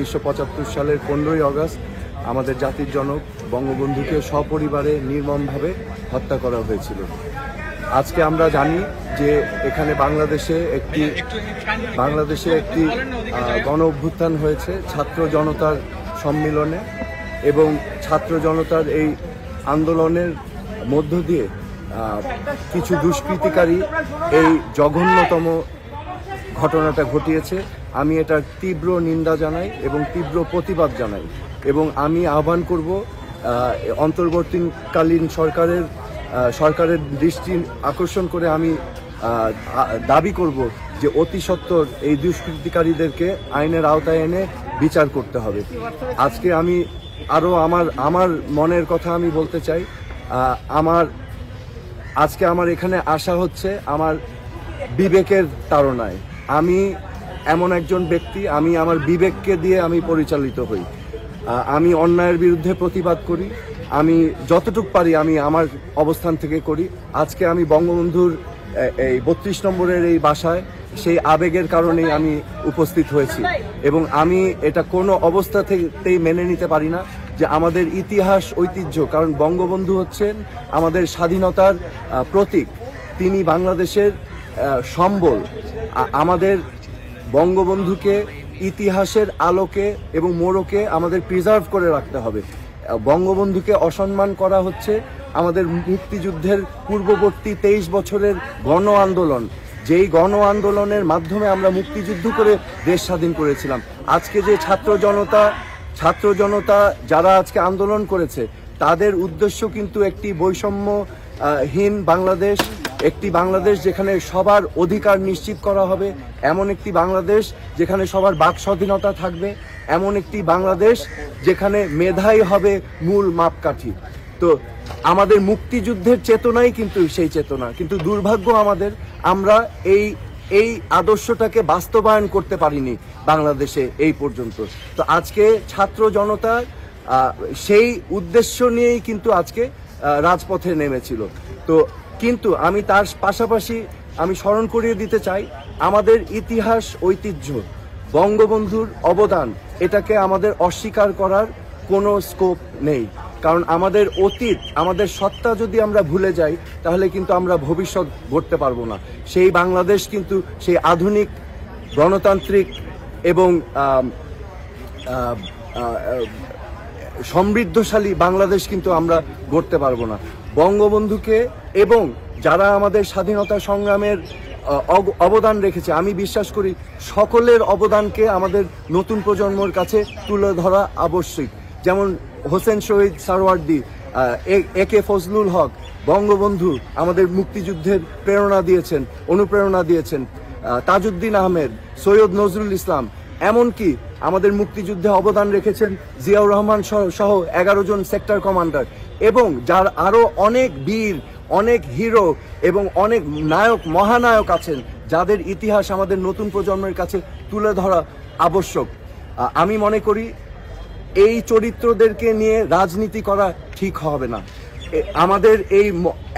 1975 সালের 15ই আগস্ট আমাদের জাতির জনক বঙ্গবন্ধুকে সপরিবারে নির্মমভাবে হত্যা করা হয়েছিল। আজকে আমরা জানি যে এখানে বাংলাদেশে একটি গণ অভ্যুত্থান হয়েছে ছাত্র জনতার সম্মিলনে, এবং ছাত্র জনতার এই আন্দোলনের মধ্য দিয়ে কিছু দুষ্কৃতিকারী এই জঘন্যতম ঘটনাটা ঘটিয়েছে। আমি এটার তীব্র নিন্দা জানাই এবং তীব্র প্রতিবাদ জানাই, এবং আমি আহ্বান করব অন্তর্বর্তীকালীন সরকারের দৃষ্টি আকর্ষণ করে আমি দাবি করব যে অতি সত্বর এই দুষ্কৃতিকারীদেরকে আইনের আওতায় এনে বিচার করতে হবে। আজকে আমি আরও আমার মনের কথা আমি বলতে চাই। আজকে আমার এখানে আসা হচ্ছে আমার বিবেকের তাড়নায়। আমি এমন একজন ব্যক্তি, আমি আমার বিবেককে দিয়ে আমি পরিচালিত হই। আমি অন্যায়ের বিরুদ্ধে প্রতিবাদ করি, আমি যতটুকু পারি আমি আমার অবস্থান থেকে করি। আজকে আমি বঙ্গবন্ধুর এই 32 নম্বরের এই বাসায় সেই আবেগের কারণেই আমি উপস্থিত হয়েছি, এবং আমি এটা কোনো অবস্থাতেই মেনে নিতে পারি না যে আমাদের ইতিহাস ঐতিহ্য, কারণ বঙ্গবন্ধু হচ্ছেন আমাদের স্বাধীনতার প্রতীক, তিনি বাংলাদেশের সম্বল। আমাদের বঙ্গবন্ধুকে ইতিহাসের আলোকে এবং মোড়কে আমাদের প্রিজার্ভ করে রাখতে হবে। বঙ্গবন্ধুকে অসম্মান করা হচ্ছে আমাদের মুক্তিযুদ্ধের পূর্ববর্তী 23 বছরের গণ আন্দোলন, যেই গণ আন্দোলনের মাধ্যমে আমরা মুক্তিযুদ্ধ করে দেশ স্বাধীন করেছিলাম। আজকে যে ছাত্র জনতা যারা আজকে আন্দোলন করেছে, তাদের উদ্দেশ্য কিন্তু একটি বৈষম্যহীন বাংলাদেশ, একটি বাংলাদেশ যেখানে সবার অধিকার নিশ্চিত করা হবে, এমন একটি বাংলাদেশ যেখানে সবার বাক স্বাধীনতা থাকবে, এমন একটি বাংলাদেশ যেখানে মেধাই হবে মূল মাপকাঠি। তো আমাদের মুক্তিযুদ্ধের চেতনাই কিন্তু সেই চেতনা, কিন্তু দুর্ভাগ্য আমরা এই আদর্শটাকে বাস্তবায়ন করতে পারিনি বাংলাদেশে এই পর্যন্ত। তো আজকে ছাত্র জনতা সেই উদ্দেশ্য নিয়েই কিন্তু আজকে রাজপথে নেমেছিল। তো কিন্তু আমি তার পাশাপাশি আমি স্মরণ করিয়ে দিতে চাই আমাদের ইতিহাস ঐতিহ্য, বঙ্গবন্ধুর অবদান, এটাকে আমাদের অস্বীকার করার কোনো স্কোপ নেই। কারণ আমাদের অতীত, আমাদের সত্তা যদি আমরা ভুলে যাই, তাহলে কিন্তু আমরা ভবিষ্যৎ গড়তে পারবো না। সেই বাংলাদেশ কিন্তু সেই আধুনিক গণতান্ত্রিক এবং সমৃদ্ধশালী বাংলাদেশ কিন্তু আমরা গড়তে পারবো না। বঙ্গবন্ধুকে এবং যারা আমাদের স্বাধীনতা সংগ্রামের অবদান রেখেছে, আমি বিশ্বাস করি সকলের অবদানকে আমাদের নতুন প্রজন্মের কাছে তুলে ধরা আবশ্যক। যেমন হোসেন শহীদ সারওয়ার্দী, একে ফজলুল হক, বঙ্গবন্ধু আমাদের মুক্তিযুদ্ধের অনুপ্রেরণা দিয়েছেন, তাজউদ্দিন আহমেদ, সৈয়দ নজরুল ইসলাম, এমনকি আমাদের মুক্তিযুদ্ধে অবদান রেখেছেন জিয়াউর রহমান সহ 11 জন সেক্টর কমান্ডার, এবং যার আরও অনেক বীর, অনেক হিরো এবং অনেক মহানায়ক আছেন, যাদের ইতিহাস আমাদের নতুন প্রজন্মের কাছে তুলে ধরা আবশ্যক। আমি মনে করি এই চরিত্রদেরকে নিয়ে রাজনীতি করা ঠিক হবে না। আমাদের এই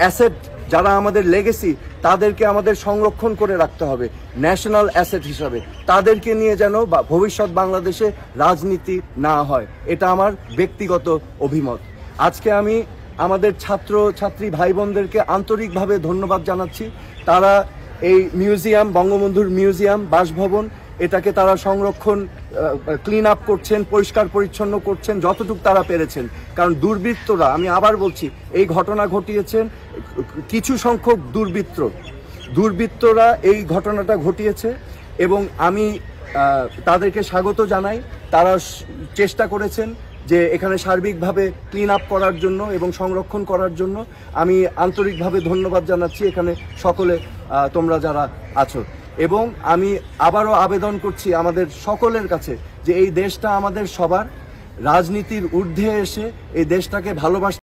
অ্যাসেট, যারা আমাদের লেগেসি, তাদেরকে আমাদের সংরক্ষণ করে রাখতে হবে ন্যাশনাল অ্যাসেট হিসাবে। তাদেরকে নিয়ে যেন ভবিষ্যৎ বাংলাদেশে রাজনীতি না হয়, এটা আমার ব্যক্তিগত অভিমত। আজকে আমি আমাদের ছাত্রছাত্রী ভাই বোনদেরকে আন্তরিকভাবে ধন্যবাদ জানাচ্ছি। তারা এই মিউজিয়াম, বঙ্গবন্ধুর মিউজিয়াম, বাসভবন, এটাকে তারা সংরক্ষণ, ক্লিন আপ করছেন, পরিষ্কার পরিচ্ছন্ন করছেন যতটুকু তারা পেরেছেন। কারণ দুর্বৃত্তরা, আমি আবার বলছি, এই ঘটনা ঘটিয়েছেন কিছু সংখ্যক দুর্বৃত্তরা এই ঘটনাটা ঘটিয়েছে, এবং আমি তাদেরকে স্বাগত জানাই। তারা চেষ্টা করেছেন যে এখানে সার্বিকভাবে ক্লিন আপ করার জন্য এবং সংরক্ষণ করার জন্য। আমি আন্তরিকভাবে ধন্যবাদ জানাচ্ছি এখানে সকলে তোমরা যারা আছো, এবং আমি আবারও আবেদন করছি আমাদের সকলের কাছে যে এই দেশটা আমাদের সবার, রাজনীতির ঊর্ধ্বে এসে এই দেশটাকে ভালোবাসতে